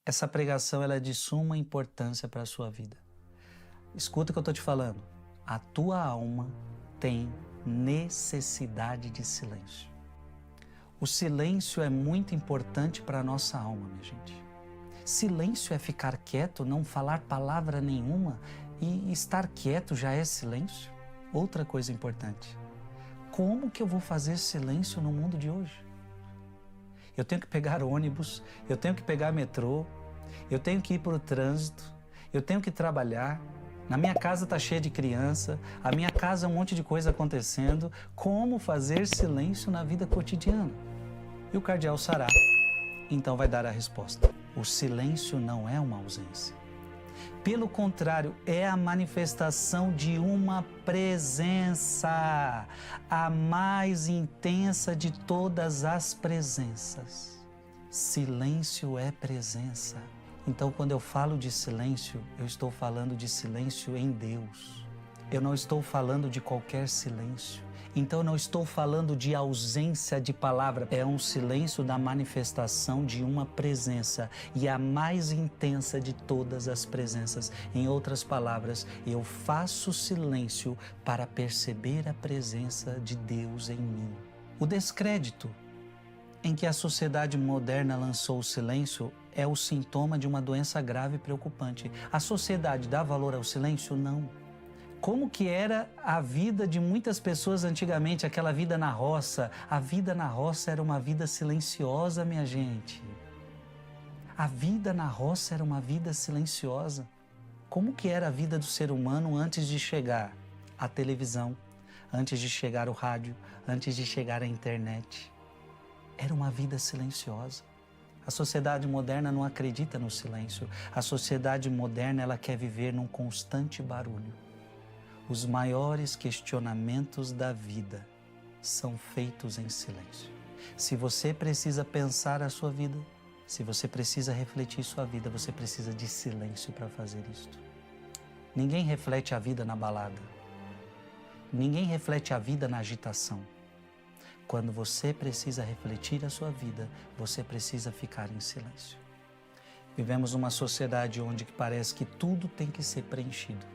Essa pregação ela é de suma importância para a sua vida. Escuta o que eu estou te falando. A tua alma tem necessidade de silêncio. O silêncio é muito importante para a nossa alma, minha gente. Silêncio é ficar quieto, não falar palavra nenhuma, e estar quieto já é silêncio. Outra coisa importante. Como que eu vou fazer silêncio no mundo de hoje? Eu tenho que pegar ônibus, eu tenho que pegar metrô, eu tenho que ir para o trânsito, eu tenho que trabalhar. Na minha casa está cheia de criança, a minha casa é um monte de coisa acontecendo. Como fazer silêncio na vida cotidiana? E o cardeal Sará, então, vai dar a resposta. O silêncio não é uma ausência. Pelo contrário, é a manifestação de uma presença, a mais intensa de todas as presenças. Silêncio é presença. Então, quando eu falo de silêncio, eu estou falando de silêncio em Deus. Eu não estou falando de qualquer silêncio. Então, eu não estou falando de ausência de palavra. É um silêncio da manifestação de uma presença e a mais intensa de todas as presenças. Em outras palavras, eu faço silêncio para perceber a presença de Deus em mim. O descrédito em que a sociedade moderna lançou o silêncio é o sintoma de uma doença grave e preocupante. A sociedade dá valor ao silêncio? Não. Como que era a vida de muitas pessoas antigamente, aquela vida na roça? A vida na roça era uma vida silenciosa, minha gente. A vida na roça era uma vida silenciosa. Como que era a vida do ser humano antes de chegar a televisão, antes de chegar o rádio, antes de chegar a internet? Era uma vida silenciosa. A sociedade moderna não acredita no silêncio. A sociedade moderna, ela quer viver num constante barulho. Os maiores questionamentos da vida são feitos em silêncio. Se você precisa pensar a sua vida, se você precisa refletir sua vida, você precisa de silêncio para fazer isto. Ninguém reflete a vida na balada. Ninguém reflete a vida na agitação. Quando você precisa refletir a sua vida, você precisa ficar em silêncio. Vivemos uma sociedade onde parece que tudo tem que ser preenchido.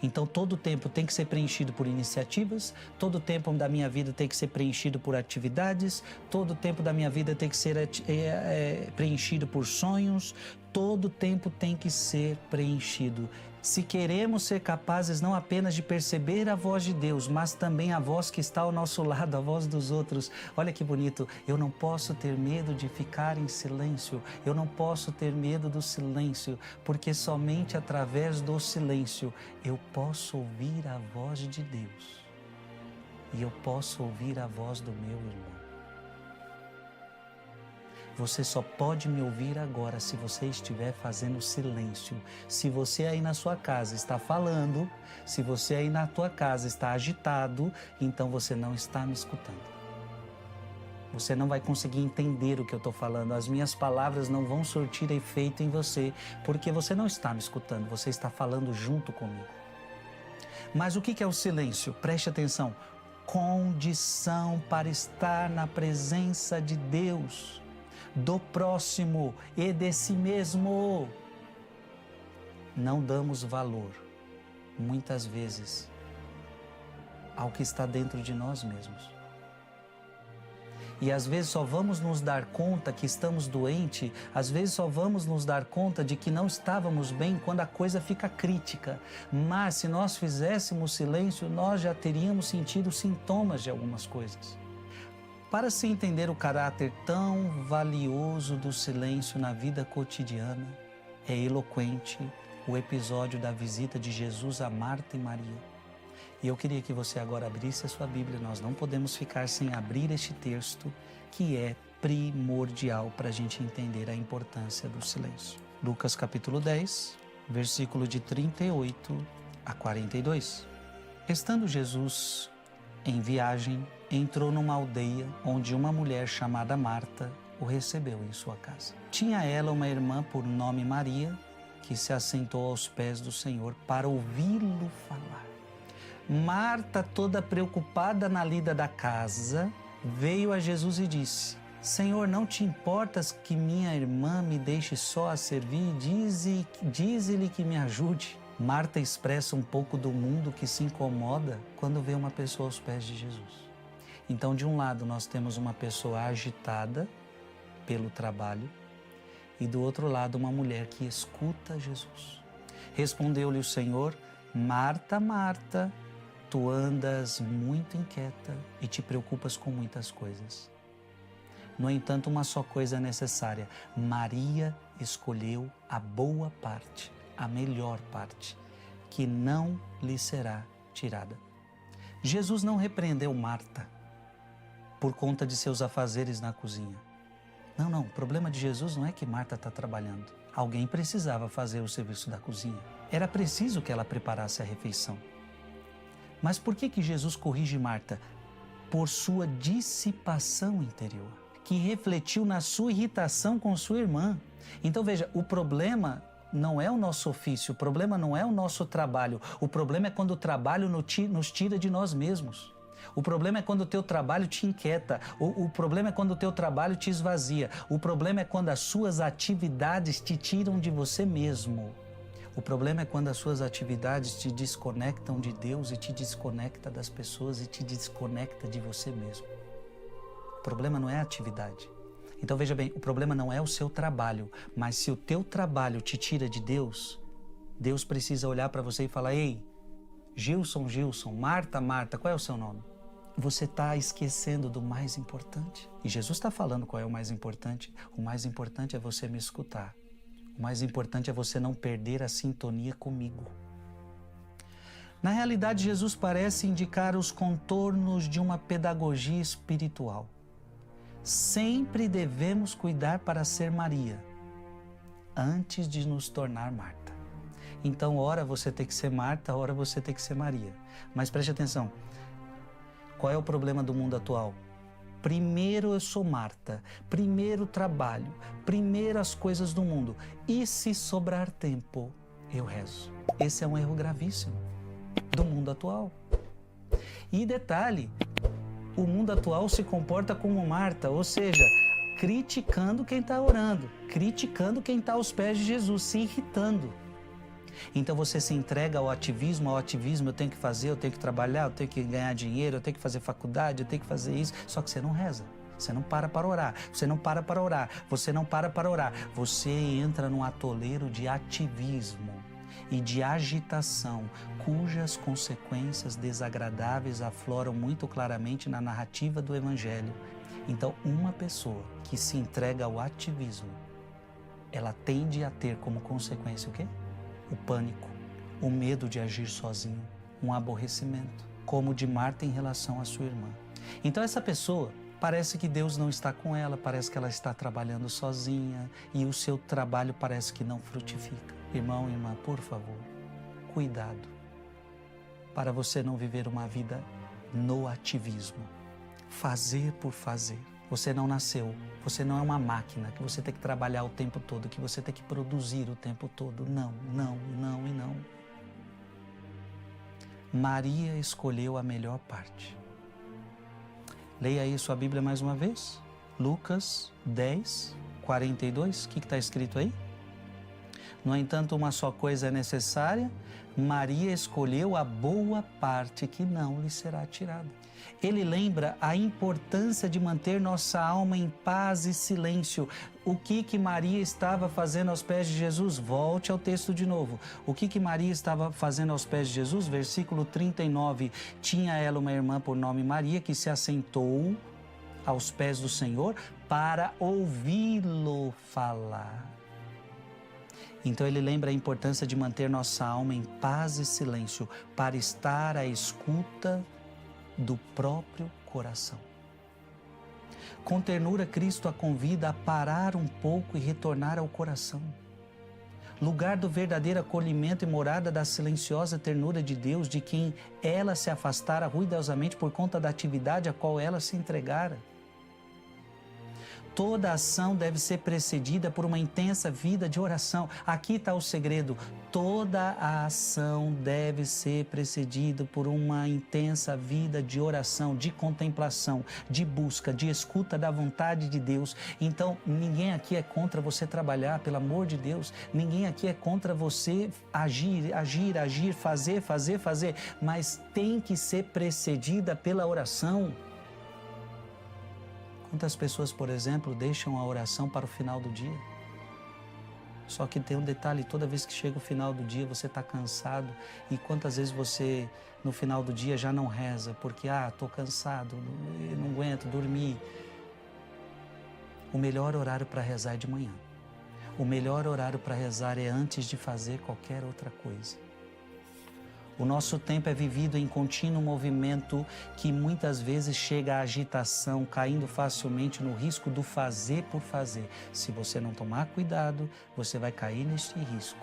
Então, todo o tempo tem que ser preenchido por iniciativas, todo o tempo da minha vida tem que ser preenchido por atividades, todo o tempo da minha vida tem que ser preenchido por sonhos, todo o tempo tem que ser preenchido. Se queremos ser capazes não apenas de perceber a voz de Deus, mas também a voz que está ao nosso lado, a voz dos outros. Olha que bonito, eu não posso ter medo de ficar em silêncio, eu não posso ter medo do silêncio, porque somente através do silêncio eu posso ouvir a voz de Deus e eu posso ouvir a voz do meu irmão. Você só pode me ouvir agora se você estiver fazendo silêncio. Se você aí na sua casa está falando, se você aí na tua casa está agitado, então você não está me escutando. Você não vai conseguir entender o que eu estou falando. As minhas palavras não vão surtir efeito em você, porque você não está me escutando, você está falando junto comigo. Mas o que é o silêncio? Preste atenção. Condição para estar na presença de Deus, do próximo e de si mesmo. Não damos valor, muitas vezes, ao que está dentro de nós mesmos. E às vezes só vamos nos dar conta que estamos doentes, às vezes só vamos nos dar conta de que não estávamos bem quando a coisa fica crítica. Mas se nós fizéssemos silêncio, nós já teríamos sentido sintomas de algumas coisas. Para se entender o caráter tão valioso do silêncio na vida cotidiana, é eloquente o episódio da visita de Jesus a Marta e Maria. E eu queria que você agora abrisse a sua Bíblia. Nós não podemos ficar sem abrir este texto, que é primordial para a gente entender a importância do silêncio. Lucas capítulo 10, versículo de 38 a 42. Estando Jesus em viagem, entrou numa aldeia onde uma mulher chamada Marta o recebeu em sua casa. Tinha ela uma irmã por nome Maria, que se assentou aos pés do Senhor para ouvi-lo falar. Marta, toda preocupada na lida da casa, veio a Jesus e disse: Senhor, não te importas que minha irmã me deixe só a servir? Dize-lhe que me ajude. Marta expressa um pouco do mundo que se incomoda quando vê uma pessoa aos pés de Jesus. Então, de um lado, nós temos uma pessoa agitada pelo trabalho e do outro lado, uma mulher que escuta Jesus. Respondeu-lhe o Senhor: Marta, Marta, tu andas muito inquieta e te preocupas com muitas coisas. No entanto, uma só coisa é necessária. Maria escolheu a boa parte, a melhor parte, que não lhe será tirada. Jesus não repreendeu Marta por conta de seus afazeres na cozinha. Não, o problema de Jesus não é que Marta está trabalhando. Alguém precisava fazer o serviço da cozinha. Era preciso que ela preparasse a refeição. Mas por que Jesus corrige Marta? Por sua dissipação interior, que refletiu na sua irritação com sua irmã. Então veja, o problema não é o nosso ofício, o problema não é o nosso trabalho, o problema é quando o trabalho nos tira de nós mesmos. O problema é quando o teu trabalho te inquieta, o problema é quando o teu trabalho te esvazia, o problema é quando as suas atividades te tiram de você mesmo. O problema é quando as suas atividades te desconectam de Deus e te desconecta das pessoas e te desconecta de você mesmo. O problema não é a atividade. Então veja bem, o problema não é o seu trabalho, mas se o teu trabalho te tira de Deus, Deus precisa olhar para você e falar: ei, Gilson, Marta, qual é o seu nome? Você está esquecendo do mais importante. E Jesus está falando qual é o mais importante. O mais importante é você me escutar. O mais importante é você não perder a sintonia comigo. Na realidade, Jesus parece indicar os contornos de uma pedagogia espiritual. Sempre devemos cuidar para ser Maria, antes de nos tornar Marta. Então, ora você tem que ser Marta, ora você tem que ser Maria. Mas preste atenção, qual é o problema do mundo atual? Primeiro eu sou Marta, primeiro trabalho, primeiro as coisas do mundo. E se sobrar tempo, eu rezo. Esse é um erro gravíssimo do mundo atual. E detalhe, o mundo atual se comporta como Marta, ou seja, criticando quem está orando, criticando quem está aos pés de Jesus, se irritando. Então você se entrega ao ativismo, eu tenho que fazer, eu tenho que trabalhar, eu tenho que ganhar dinheiro, eu tenho que fazer faculdade, eu tenho que fazer isso, só que você não reza, você não para orar, você não para orar, você entra num atoleiro de ativismo e de agitação, cujas consequências desagradáveis afloram muito claramente na narrativa do Evangelho. Então, uma pessoa que se entrega ao ativismo, ela tende a ter como consequência o quê? O pânico, o medo de agir sozinho, um aborrecimento, como o de Marta em relação à sua irmã. Então essa pessoa, parece que Deus não está com ela, parece que ela está trabalhando sozinha e o seu trabalho parece que não frutifica. Irmão e irmã, por favor, cuidado para você não viver uma vida no ativismo, fazer por fazer. Você não nasceu, você não é uma máquina que você tem que trabalhar o tempo todo, que você tem que produzir o tempo todo. Não. Maria escolheu a melhor parte. Leia aí sua Bíblia mais uma vez. Lucas 10, 42. O que está escrito aí? No entanto, uma só coisa é necessária. Maria escolheu a boa parte que não lhe será tirada. Ele lembra a importância de manter nossa alma em paz e silêncio. O que Maria estava fazendo aos pés de Jesus? Volte ao texto de novo. O que Maria estava fazendo aos pés de Jesus? Versículo 39. Tinha ela uma irmã por nome Maria, que se assentou aos pés do Senhor para ouvi-lo falar. Então ele lembra a importância de manter nossa alma em paz e silêncio para estar à escuta do próprio coração. Com ternura, Cristo a convida a parar um pouco e retornar ao coração. Lugar do verdadeiro acolhimento e morada da silenciosa ternura de Deus, de quem ela se afastara ruidosamente por conta da atividade a qual ela se entregara. Toda ação deve ser precedida por uma intensa vida de oração. Aqui está o segredo. Toda a ação deve ser precedida por uma intensa vida de oração, de contemplação, de busca, de escuta da vontade de Deus. Então, ninguém aqui é contra você trabalhar, pelo amor de Deus. Ninguém aqui é contra você agir, fazer. Mas tem que ser precedida pela oração. Quantas pessoas, por exemplo, deixam a oração para o final do dia? Só que tem um detalhe, toda vez que chega o final do dia você está cansado. E quantas vezes você, no final do dia, já não reza porque, estou cansado, não aguento dormir. O melhor horário para rezar é de manhã. O melhor horário para rezar é antes de fazer qualquer outra coisa. O nosso tempo é vivido em contínuo movimento que muitas vezes chega à agitação, caindo facilmente no risco do fazer por fazer. Se você não tomar cuidado, você vai cair neste risco.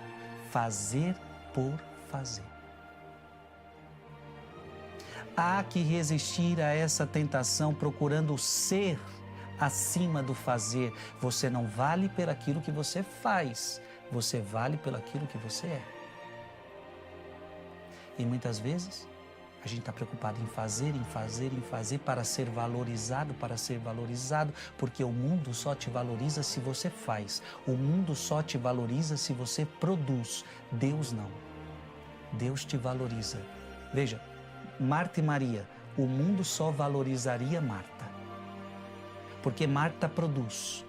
Fazer por fazer. Há que resistir a essa tentação procurando ser acima do fazer. Você não vale por aquilo que você faz, você vale pelo aquilo que você é. E muitas vezes a gente está preocupado em fazer para ser valorizado, porque o mundo só te valoriza se você faz. O mundo só te valoriza se você produz. Deus não. Deus te valoriza. Veja, Marta e Maria, o mundo só valorizaria Marta, porque Marta produz.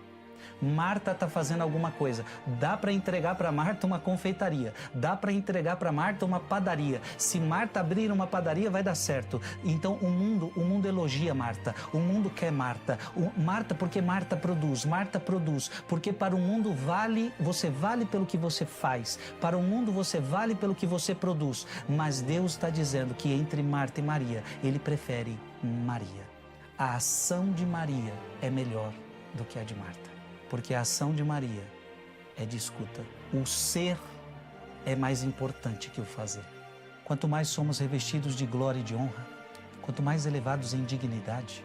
Marta está fazendo alguma coisa. Dá para entregar para Marta uma confeitaria. Dá para entregar para Marta uma padaria. Se Marta abrir uma padaria, vai dar certo. Então o mundo elogia Marta. O mundo quer Marta. Marta porque Marta produz. Marta produz. Porque para o mundo você vale pelo que você faz. Para o mundo você vale pelo que você produz. Mas Deus está dizendo que entre Marta e Maria, Ele prefere Maria. A ação de Maria é melhor do que a de Marta. Porque a ação de Maria é de escuta. O ser é mais importante que o fazer. Quanto mais somos revestidos de glória e de honra, quanto mais elevados em dignidade,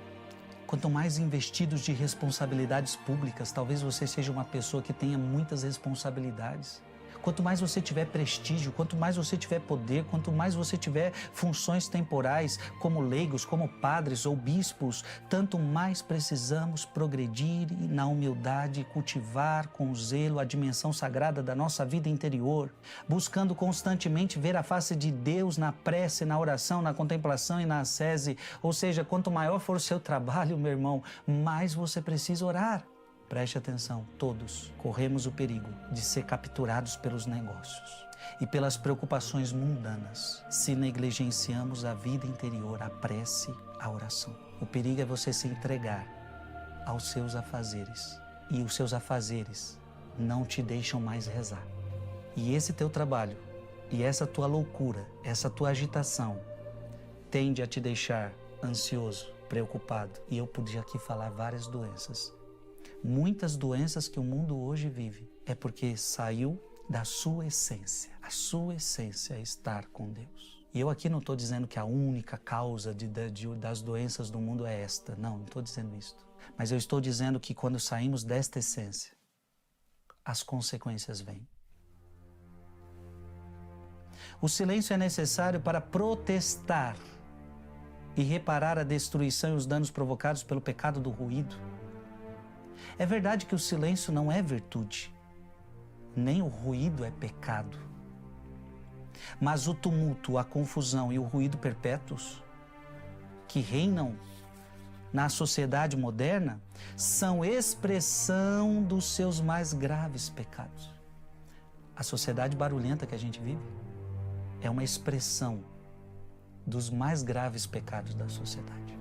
quanto mais investidos de responsabilidades públicas, talvez você seja uma pessoa que tenha muitas responsabilidades. Quanto mais você tiver prestígio, quanto mais você tiver poder, quanto mais você tiver funções temporais, como leigos, como padres ou bispos, tanto mais precisamos progredir na humildade, cultivar com zelo a dimensão sagrada da nossa vida interior, buscando constantemente ver a face de Deus na prece, na oração, na contemplação e na ascese. Ou seja, quanto maior for o seu trabalho, meu irmão, mais você precisa orar. Preste atenção, todos corremos o perigo de ser capturados pelos negócios e pelas preocupações mundanas se negligenciamos a vida interior, a prece, a oração. O perigo é você se entregar aos seus afazeres e os seus afazeres não te deixam mais rezar. E esse teu trabalho e essa tua loucura, essa tua agitação tende a te deixar ansioso, preocupado. E eu podia aqui falar várias doenças. Muitas doenças que o mundo hoje vive é porque saiu da sua essência. A sua essência é estar com Deus. E eu aqui não estou dizendo que a única causa das doenças do mundo é esta. Não estou dizendo isso. Mas eu estou dizendo que quando saímos desta essência, as consequências vêm. O silêncio é necessário para protestar e reparar a destruição e os danos provocados pelo pecado do ruído. É verdade que o silêncio não é virtude, nem o ruído é pecado. Mas o tumulto, a confusão e o ruído perpétuos que reinam na sociedade moderna são expressão dos seus mais graves pecados. A sociedade barulhenta que a gente vive é uma expressão dos mais graves pecados da sociedade.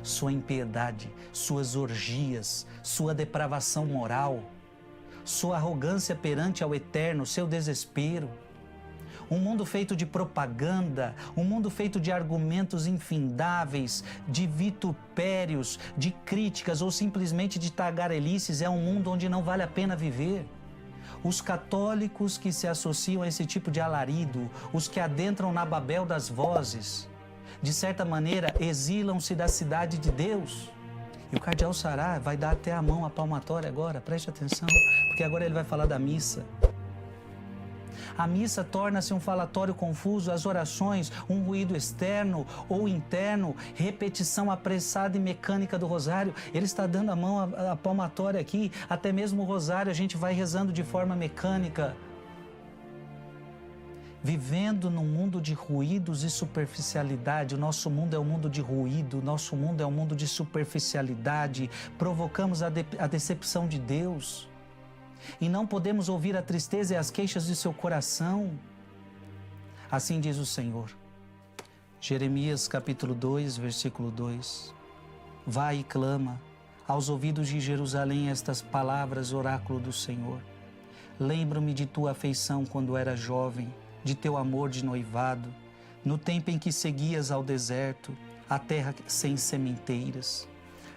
Sua impiedade, suas orgias, sua depravação moral, sua arrogância perante ao eterno, seu desespero. Um mundo feito de propaganda, um mundo feito de argumentos infindáveis, de vitupérios, de críticas ou simplesmente de tagarelices é um mundo onde não vale a pena viver. Os católicos que se associam a esse tipo de alarido, os que adentram na Babel das vozes, de certa maneira, exilam-se da cidade de Deus. E o cardeal Sará vai dar até a mão à palmatória agora, preste atenção, porque agora ele vai falar da missa. A missa torna-se um falatório confuso, as orações, um ruído externo ou interno, repetição apressada e mecânica do rosário. Ele está dando a mão à palmatória aqui, até mesmo o rosário a gente vai rezando de forma mecânica. Vivendo num mundo de ruídos e superficialidade, o nosso mundo é um mundo de ruído, o nosso mundo é um mundo de superficialidade, provocamos a decepção de Deus. E não podemos ouvir a tristeza e as queixas de seu coração. Assim diz o Senhor. Jeremias capítulo 2, versículo 2. Vai e clama aos ouvidos de Jerusalém estas palavras, oráculo do Senhor. Lembro-me de tua afeição quando era jovem, de teu amor de noivado, no tempo em que seguias ao deserto, a terra sem sementeiras.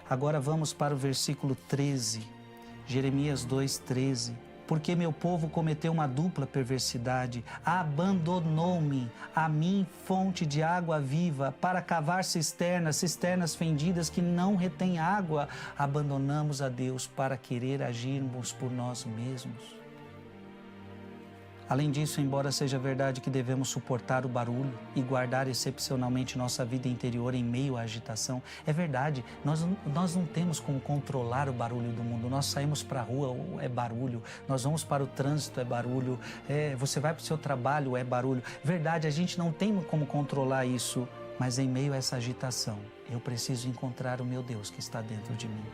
Agora vamos para o versículo 13. Jeremias 2,13. Porque meu povo cometeu uma dupla perversidade, abandonou-me, a mim, fonte de água viva, para cavar cisternas fendidas que não retêm água. Abandonamos a Deus para querer agirmos por nós mesmos. Além disso, embora seja verdade que devemos suportar o barulho e guardar excepcionalmente nossa vida interior em meio à agitação, é verdade, nós não temos como controlar o barulho do mundo. Nós saímos para a rua, é barulho, nós vamos para o trânsito, é barulho, você vai para o seu trabalho, é barulho. Verdade, a gente não tem como controlar isso, mas em meio a essa agitação, eu preciso encontrar o meu Deus que está dentro de mim.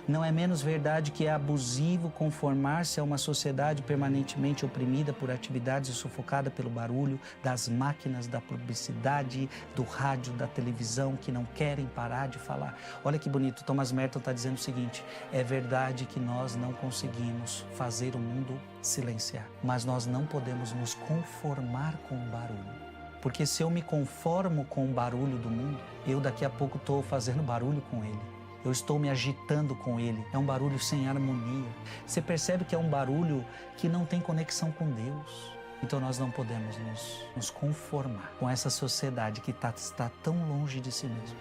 Não é menos verdade que é abusivo conformar-se a uma sociedade permanentemente oprimida por atividades e sufocada pelo barulho das máquinas, da publicidade, do rádio, da televisão, que não querem parar de falar. Olha que bonito, Thomas Merton está dizendo o seguinte: é verdade que nós não conseguimos fazer o mundo silenciar, mas nós não podemos nos conformar com o barulho. Porque se eu me conformo com o barulho do mundo, eu daqui a pouco estou fazendo barulho com ele. Eu estou me agitando com ele. É um barulho sem harmonia. Você percebe que é um barulho que não tem conexão com Deus. Então nós não podemos nos conformar com essa sociedade que está tão longe de si mesmo.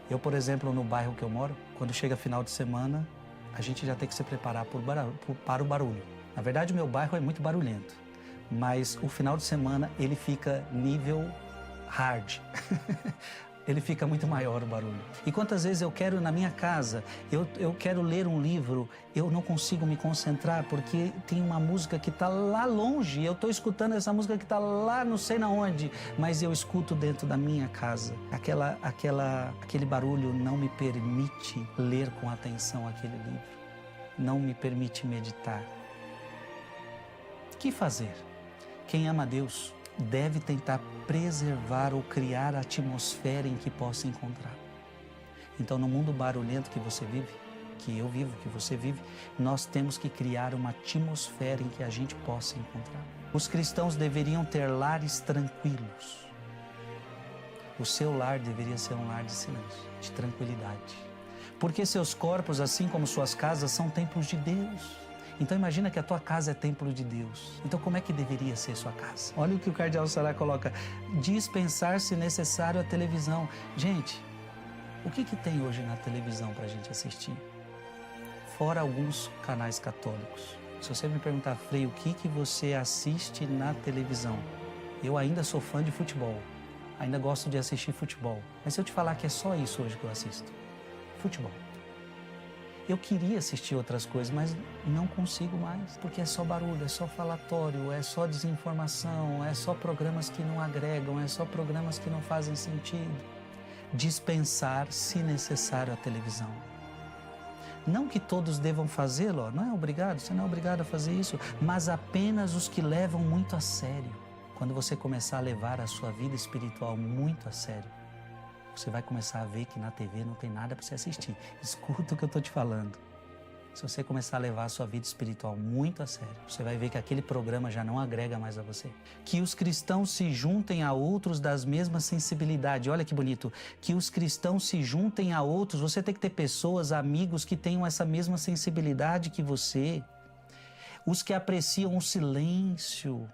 Eu, por exemplo, no bairro que eu moro, quando chega final de semana, a gente já tem que se preparar para o barulho. Na verdade, o meu bairro é muito barulhento, mas o final de semana ele fica nível hard. Ele fica muito maior o barulho. E quantas vezes eu quero na minha casa, eu quero ler um livro, eu não consigo me concentrar porque tem uma música que está lá longe, eu estou escutando essa música que está lá não sei na onde, mas eu escuto dentro da minha casa. Aquele barulho não me permite ler com atenção aquele livro, não me permite meditar. O que fazer? Quem ama a Deus deve tentar preservar ou criar a atmosfera em que possa encontrar. Então, no mundo barulhento que você vive, que eu vivo, que você vive, nós temos que criar uma atmosfera em que a gente possa encontrar. Os cristãos deveriam ter lares tranquilos. O seu lar deveria ser um lar de silêncio, de tranquilidade. Porque seus corpos, assim como suas casas, são templos de Deus. Então imagina que a tua casa é templo de Deus. Então como é que deveria ser sua casa? Olha o que o cardeal Sará coloca: dispensar se necessário a televisão. Gente, o que tem hoje na televisão para a gente assistir? Fora alguns canais católicos. Se você me perguntar, Frei, o que você assiste na televisão? Eu ainda sou fã de futebol. Ainda gosto de assistir futebol. Mas se eu te falar que é só isso hoje que eu assisto, futebol. Eu queria assistir outras coisas, mas não consigo mais, porque é só barulho, é só falatório, é só desinformação, é só programas que não agregam, é só programas que não fazem sentido. Dispensar, se necessário, a televisão. Não que todos devam fazê-lo, não é obrigado, você não é obrigado a fazer isso, mas apenas os que levam muito a sério. Quando você começar a levar a sua vida espiritual muito a sério, você vai começar a ver que na TV não tem nada para você assistir. Escuta o que eu estou te falando. Se você começar a levar a sua vida espiritual muito a sério, você vai ver que aquele programa já não agrega mais a você. Que os cristãos se juntem a outros das mesmas sensibilidades. Olha que bonito. Que os cristãos se juntem a outros. Você tem que ter pessoas, amigos que tenham essa mesma sensibilidade que você. Os que apreciam o silêncio.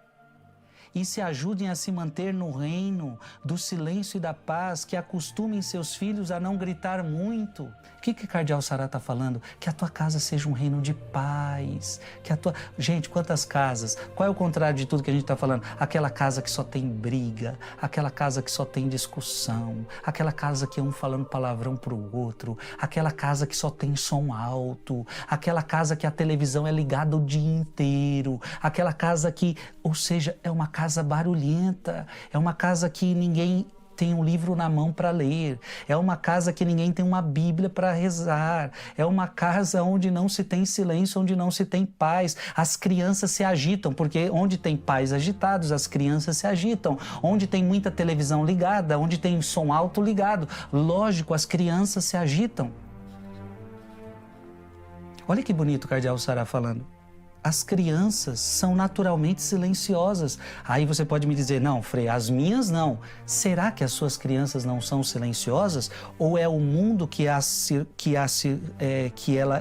e se ajudem a se manter no reino do silêncio e da paz, que acostumem seus filhos a não gritar muito. O que Cardeal Sará está falando? Que a tua casa seja um reino de paz. Gente, quantas casas? Qual é o contrário de tudo que a gente está falando? Aquela casa que só tem briga, aquela casa que só tem discussão, aquela casa que é um falando palavrão para o outro, aquela casa que só tem som alto, aquela casa que a televisão é ligada o dia inteiro, aquela casa que, ou seja, é uma casa barulhenta, é uma casa que ninguém tem um livro na mão para ler, é uma casa que ninguém tem uma Bíblia para rezar, é uma casa onde não se tem silêncio, onde não se tem paz. As crianças se agitam, porque onde tem pais agitados, as crianças se agitam. Onde tem muita televisão ligada, onde tem som alto ligado, lógico, as crianças se agitam. Olha que bonito o Cardeal Sará falando. As crianças são naturalmente silenciosas. Aí você pode me dizer, não, Frei, as minhas não. Será que as suas crianças não são silenciosas? Ou é o mundo que ela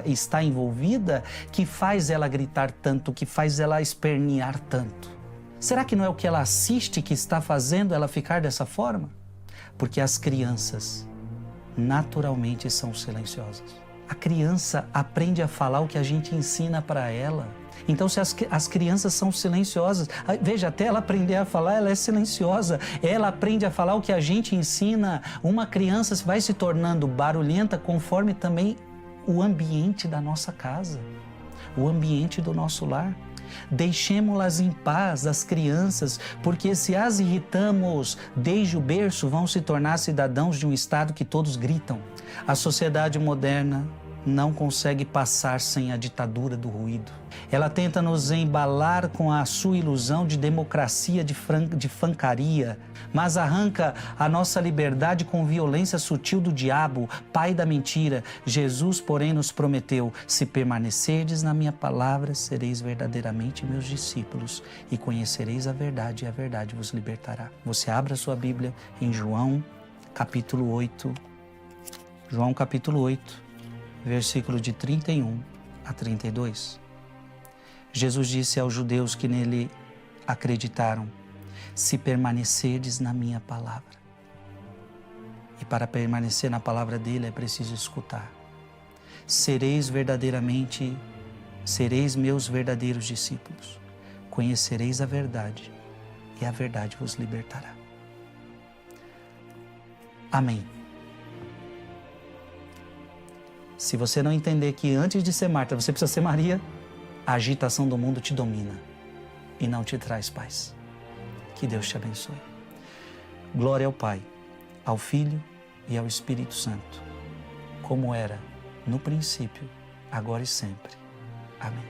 está envolvida que faz ela gritar tanto, que faz ela espernear tanto? Será que não é o que ela assiste que está fazendo ela ficar dessa forma? Porque as crianças naturalmente são silenciosas. A criança aprende a falar o que a gente ensina para ela. Então, se as crianças são silenciosas, veja, até ela aprender a falar, ela é silenciosa. Ela aprende a falar o que a gente ensina. Uma criança vai se tornando barulhenta conforme também o ambiente da nossa casa, o ambiente do nosso lar. Deixemo-las em paz, as crianças, porque se as irritamos desde o berço, vão se tornar cidadãos de um estado que todos gritam. A sociedade moderna não consegue passar sem a ditadura do ruído. Ela tenta nos embalar com a sua ilusão de democracia, de fancaria, mas arranca a nossa liberdade com violência sutil do diabo, pai da mentira. Jesus, porém, nos prometeu, se permanecerdes na minha palavra, sereis verdadeiramente meus discípulos e conhecereis a verdade, e a verdade vos libertará. Você abra a sua Bíblia em João, capítulo 8, João, capítulo 8, versículo de 31 a 32. Jesus disse aos judeus que nele acreditaram, se permanecerdes na minha palavra. E para permanecer na palavra dele é preciso escutar. Sereis meus verdadeiros discípulos. Conhecereis a verdade e a verdade vos libertará. Amém. Se você não entender que antes de ser Marta, você precisa ser Maria, a agitação do mundo te domina e não te traz paz. Que Deus te abençoe. Glória ao Pai, ao Filho e ao Espírito Santo, como era no princípio, agora e sempre. Amém.